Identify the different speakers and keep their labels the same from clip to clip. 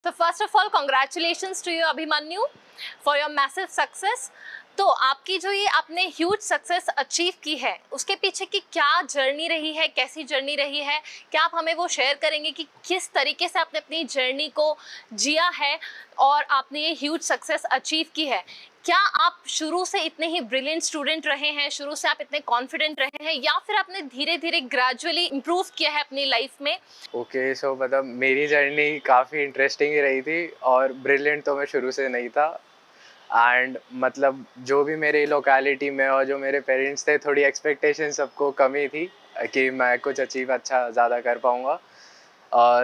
Speaker 1: So first of all, congratulations to you, Abhimanyu, for your massive success. तो आपकी जो ये आपने ह्यूज सक्सेस अचीव की है, उसके पीछे की क्या जर्नी रही है, कैसी जर्नी रही है, क्या आप हमें वो शेयर करेंगे कि किस तरीके से आपने अपनी जर्नी को जिया है और आपने ये ह्यूज सक्सेस अचीव की है? क्या आप शुरू से इतने ही ब्रिलियंट स्टूडेंट रहे हैं, शुरू से आप इतने कॉन्फिडेंट रहे हैं, या फिर आपने धीरे धीरे ग्रेजुअली इम्प्रूव किया है अपनी लाइफ में?
Speaker 2: ओके, सो मतलब मेरी जर्नी काफ़ी इंटरेस्टिंग ही रही थी और ब्रिलियंट तो मैं शुरू से नहीं था। एंड मतलब जो भी मेरी लोकेलिटी में और जो मेरे पेरेंट्स थे, थोड़ी एक्सपेक्टेशन सबको कमी थी कि मैं कुछ अचीव अच्छा ज़्यादा कर पाऊँगा।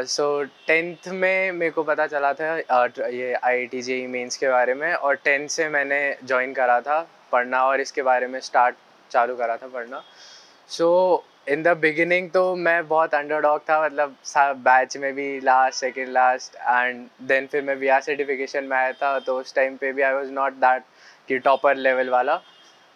Speaker 2: सो 10th में मेरे को पता चला था ये IIT JEE मेंस के बारे में, और 10th से मैंने ज्वाइन करा था पढ़ना और इसके बारे में चालू करा था पढ़ना। सो इन द बिगिनिंग तो मैं बहुत अंडरडॉग था, मतलब बैच में भी last, second last, and then फिर मैं VR सर्टिफिकेशन में आया था, तो उस टाइम पे भी आई वाज नॉट दैट कि टॉपर लेवल वाला।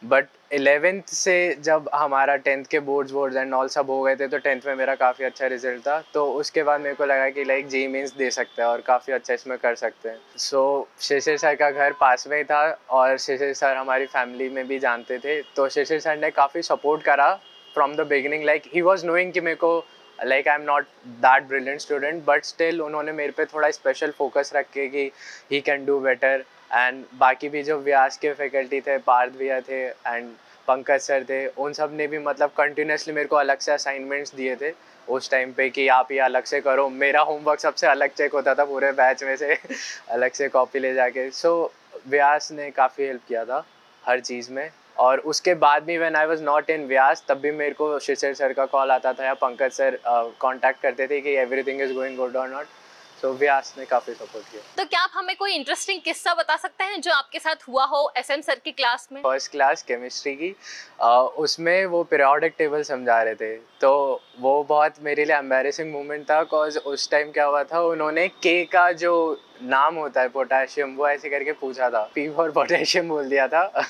Speaker 2: बट 11th से जब हमारा 10th के बोर्ड्स एंड ऑल सब हो गए थे, तो 10th में मेरा काफ़ी अच्छा रिजल्ट था। तो उसके बाद मेरे को लगा कि लाइक JEE मेंस दे सकते हैं और काफ़ी अच्छा इसमें कर सकते हैं। सो शिशिर सर का घर पास में ही था और शिशिर सर हमारी फैमिली में भी जानते थे, तो शिशिर सर ने काफ़ी सपोर्ट करा from the beginning. Like he was knowing कि मेरे को like I am not that brilliant student, but still उन्होंने मेरे पे थोड़ा स्पेशल फोकस रख के कि he can do better. And बाकी भी जो व्यास के फैकल्टी थे, पार्थ भैया थे एंड पंकज सर थे, उन सब ने भी मतलब कंटिन्यूसली मेरे को अलग से असाइनमेंट्स दिए थे उस टाइम पे कि आप ये अलग से करो। मेरा होमवर्क सबसे अलग चेक होता था पूरे बैच में से अलग से कॉपी ले जाके। सो व्यास ने काफ़ी हेल्प किया था हर चीज़ में। और उसके बाद भी when I was not in Vyas, तब भी मेरे को शिशिर सर का कॉल आता था या पंकज सर कांटेक्ट करते थे कि एवरीथिंग इज गोइंग गुड और नॉट। सो व्यास ने काफ़ी सपोर्ट किया।
Speaker 1: तो क्या आप हमें कोई इंटरेस्टिंग किस्सा बता सकते हैं जो आपके साथ हुआ हो SM सर की क्लास में?
Speaker 2: फर्स्ट क्लास केमिस्ट्री की उसमें वो पीरियोडिक टेबल समझा रहे थे, तो वो बहुत मेरे लिए एम्बैरेसिंग मोमेंट था। कॉज उस टाइम क्या हुआ था, उन्होंने के का जो नाम होता है पोटेशियम, वो ऐसे करके पूछा था, P फॉर पोटेशियम बोल दिया था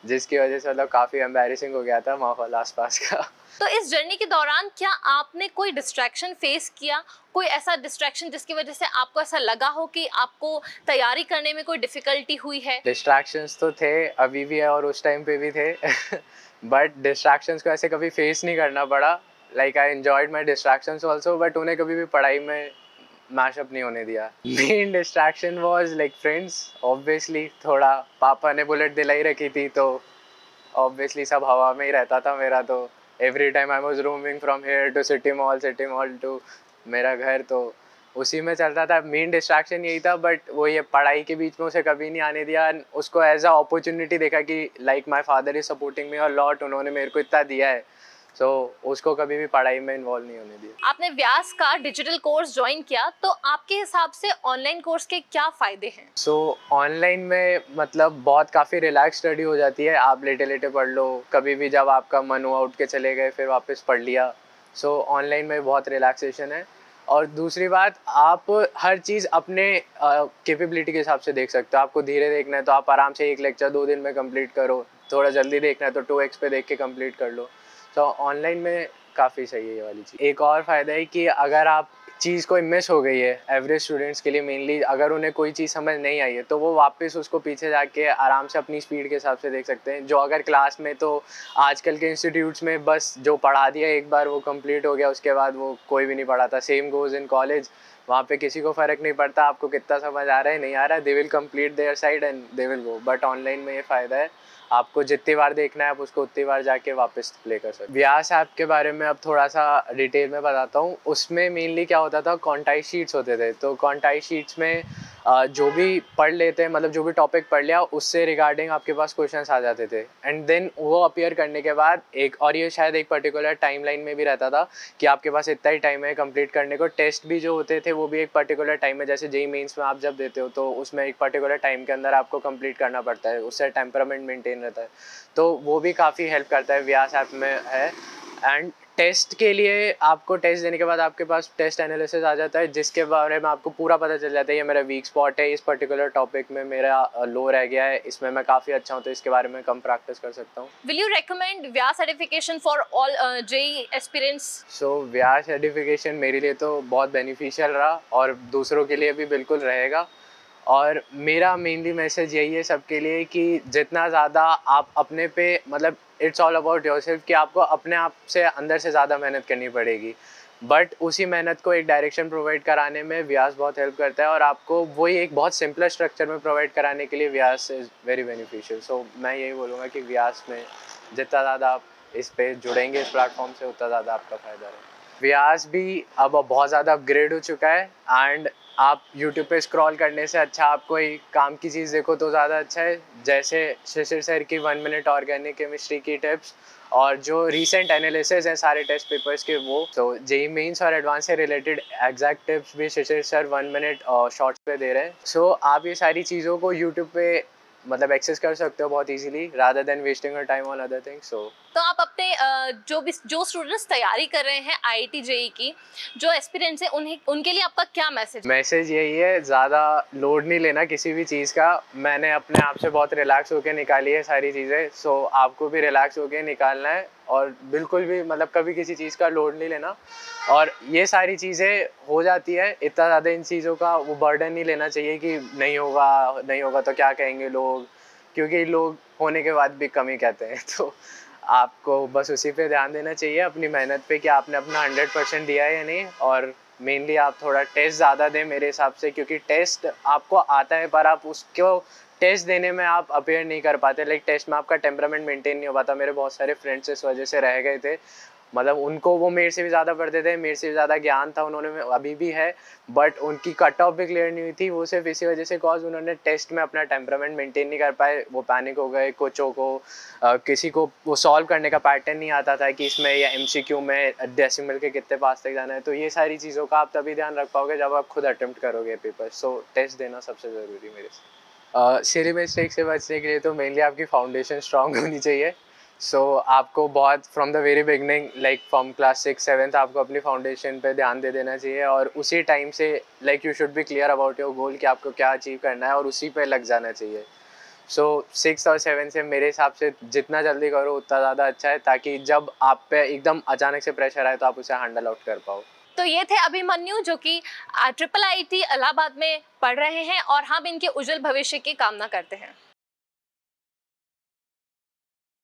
Speaker 2: जिसकी वजह से मतलब काफ़ी एम्बैरेसिंग हो गया था माहौल आसपास का।
Speaker 1: तो इस जर्नी के दौरान क्या आपने कोई डिस्ट्रैक्शन फेस किया, कोई ऐसा डिस्ट्रैक्शन जिसकी वजह से आपको ऐसा लगा हो कि आपको तैयारी करने में कोई डिफिकल्टी हुई है?
Speaker 2: डिस्ट्रैक्शंस तो थे, अभी भी है और उस टाइम पे भी थे बट डिस्ट्रैक्शंस को ऐसे कभी फेस नहीं करना पड़ा। Like I enjoyed my distractions also, but उन्हें कभी भी पढ़ाई में मैशअप नहीं होने दिया। Main distraction was like friends, obviously. थोड़ा पापा ने बुलेट दिलाई रखी थी, तो ऑब्वियसली सब हवा में ही रहता था मेरा। तो every time I was roaming from here to city mall to मेरा घर, तो उसी में चलता था। मेन डिस्ट्रैक्शन यही था, बट वो ये पढ़ाई के बीच में उसे कभी नहीं आने दिया। उसको एज अ अपॉर्चुनिटी देखा कि like my father is supporting me a lot, उन्होंने मेरे को इतना दिया है, सो उसको कभी भी पढ़ाई में इन्वॉल्व नहीं होने दिया।
Speaker 1: आपने व्यास का डिजिटल कोर्स ज्वाइन किया, तो आपके हिसाब से ऑनलाइन कोर्स के क्या फायदे हैं?
Speaker 2: सो ऑनलाइन में मतलब बहुत काफ़ी रिलैक्स स्टडी हो जाती है, आप लेटे लेटे पढ़ लो, कभी भी जब आपका मन हुआ उठ के चले गए, फिर वापस पढ़ लिया। सो ऑनलाइन में बहुत रिलैक्सेशन है। और दूसरी बात, आप हर चीज़ अपने कैपेबिलिटी के हिसाब से देख सकते हो। आपको धीरे देखना है तो आप आराम से एक लेक्चर 2 दिन में कंप्लीट करो, थोड़ा जल्दी देखना है तो 2x पे देख के कंप्लीट कर लो। तो ऑनलाइन में काफ़ी सही है ये वाली चीज़। एक और फ़ायदा है कि अगर आप चीज़ कोई मिस हो गई है, एवरेज स्टूडेंट्स के लिए मेनली, अगर उन्हें कोई चीज़ समझ नहीं आई है, तो वो वापस उसको पीछे जाके आराम से अपनी स्पीड के हिसाब से देख सकते हैं। जो अगर क्लास में, तो आजकल के इंस्टीट्यूट्स में बस जो पढ़ा दिया एक बार वो कंप्लीट हो गया, उसके बाद वो कोई भी नहीं पढ़ाता। सेम गोज़ इन कॉलेज, वहाँ पे किसी को फ़र्क नहीं पड़ता आपको कितना समझ आ रहा है नहीं आ रहा है, they will complete their side and they will go. But online में ये फ़ायदा है, आपको जितनी बार देखना है आप उसको उतनी बार जाके वापस प्ले कर सकते हैं। व्यास ऐप के बारे में अब थोड़ा सा डिटेल में बताता हूँ। उसमें मेनली क्या होता था, कॉन्टाइज शीट्स होते थे। तो कॉन्टाइज शीट्स में जो भी पढ़ लेते हैं, मतलब जो भी टॉपिक पढ़ लिया उससे रिगार्डिंग आपके पास क्वेश्चंस आ जाते थे। एंड देन वो अपीयर करने के बाद एक, और ये शायद एक पर्टिकुलर टाइमलाइन में भी रहता था कि आपके पास इतना ही टाइम है कंप्लीट करने को। टेस्ट भी जो होते थे वो भी एक पर्टिकुलर टाइम में, जैसे JEE मेंस में आप जब देते हो तो उसमें एक पर्टिकुलर टाइम के अंदर आपको कंप्लीट करना पड़ता है, उससे टेम्परामेंट मेंटेन रहता है। तो वो भी काफ़ी हेल्प करता है, व्यास ऐप में है। एंड टेस्ट के लिए आपको टेस्ट देने के बाद आपके पास टेस्ट एनालिसिस आ जाता है, जिसके बारे में आपको पूरा पता चल जाता है ये मेरा वीक स्पॉट है, इस पर्टिकुलर टॉपिक में मेरा लो रह गया है, इसमें मैं काफ़ी अच्छा हूँ, तो इसके बारे में कम प्रैक्टिस कर सकता हूँ।
Speaker 1: Will you recommend Vyas certification for all JEE aspirants?
Speaker 2: So Vyas certification मेरे लिए तो बहुत बेनिफिशियल रहा और दूसरों के लिए भी बिल्कुल रहेगा। और मेरा मेनली मैसेज यही है सबके लिए कि जितना ज़्यादा आप अपने पे मतलब इट्स ऑल अबाउट योरसेल्फ, कि आपको अपने आप से अंदर से ज़्यादा मेहनत करनी पड़ेगी, बट उसी मेहनत को एक डायरेक्शन प्रोवाइड कराने में व्यास बहुत हेल्प करता है, और आपको वही एक बहुत सिंपलर स्ट्रक्चर में प्रोवाइड कराने के लिए व्यास इज़ वेरी बेनिफिशियल। सो मैं यही बोलूँगा कि व्यास में जितना ज़्यादा आप इस पे जुड़ेंगे इस प्लेटफॉर्म से, उतना ज़्यादा आपका फ़ायदा है। व्यास भी अब बहुत ज़्यादा अपग्रेड हो चुका है, एंड आप यूट्यूब पे स्क्रॉल करने से अच्छा आप कोई काम की चीज़ देखो तो ज़्यादा अच्छा है। जैसे शिशिर सर की 1 मिनट ऑर्गेनिक केमिस्ट्री की टिप्स, और जो रीसेंट एनालिसिस हैं सारे टेस्ट पेपर्स के, वो तो जेईई मेंस और एडवांस से रिलेटेड एग्जैक्ट टिप्स भी शिशिर सर 1 मिनट शॉर्ट्स पे दे रहे हैं। सो आप ये सारी चीज़ों को यूट्यूब पे मतलब एक्सेस कर सकते हो बहुत easily, rather than wasting your time on other things. So
Speaker 1: तो आप अपने जो स्टूडेंट्स तैयारी कर रहे हैं IIT JEE की, जो एस्पिरेंट्स हैं, उन्हें उनके लिए आपका क्या
Speaker 2: मैसेज यही है, ज़्यादा लोड नहीं लेना किसी भी चीज़ का। मैंने अपने आप से बहुत रिलैक्स होकर निकाली है सारी चीज़ें, सो आपको भी रिलैक्स होकर निकालना है, और बिल्कुल भी मतलब कभी किसी चीज़ का लोड नहीं लेना। और ये सारी चीज़ें हो जाती है, इतना ज़्यादा इन चीज़ों का वो बर्डन नहीं लेना चाहिए कि नहीं होगा तो क्या कहेंगे लोग, क्योंकि लोग होने के बाद भी कम ही कहते हैं। तो आपको बस उसी पे ध्यान देना चाहिए, अपनी मेहनत पे, कि आपने अपना 100% दिया है या नहीं। और मेनली आप थोड़ा टेस्ट ज़्यादा दें मेरे हिसाब से, क्योंकि टेस्ट आपको आता है पर आप उसको टेस्ट देने में आप अपेयर नहीं कर पाते, लाइक टेस्ट में आपका टेम्परामेंट मेंटेन नहीं हो पाता। मेरे बहुत सारे फ्रेंड्स इस वजह से रह गए थे, मतलब उनको वो मेरे से भी ज़्यादा पढ़ते थे, मेरे से भी ज़्यादा ज्ञान था उन्होंने, अभी भी है, बट उनकी कट ऑफ भी क्लियर नहीं हुई थी। वो सिर्फ इसी वजह से कॉज उन्होंने टेस्ट में अपना टेम्परामेंट मेंटेन नहीं कर पाए, वो पैनिक हो गए। कोचों को किसी को वो सॉल्व करने का पैटर्न नहीं आता था कि इसमें या MCQ में डेसिमल के कितने पास तक जाना है। तो ये सारी चीज़ों का आप तभी ध्यान रख पाओगे जब आप खुद अटेम्प्ट करोगे पेपर। सो टेस्ट देना सबसे ज़रूरी मेरे से। सिली मिस्टेक से बचने के लिए तो मेनली आपकी फाउंडेशन स्ट्रांग होनी चाहिए। सो आपको बहुत from the very beginning, like from class 6-7 आपको अपनी फाउंडेशन पे ध्यान दे देना चाहिए, और उसी टाइम से like you should be clear about your goal कि आपको क्या अचीव करना है, और उसी पे लग जाना चाहिए। सो 6 और 7 से मेरे हिसाब से जितना जल्दी करो उतना ज़्यादा अच्छा है, ताकि जब आप पे एकदम अचानक से प्रेशर आए तो आप उसे हैंडल आउट कर पाओ।
Speaker 1: तो ये थे अभिमन्यु, जो कि IIIT इलाहाबाद में पढ़ रहे हैं, और हम इनके उज्जवल भविष्य की कामना करते हैं।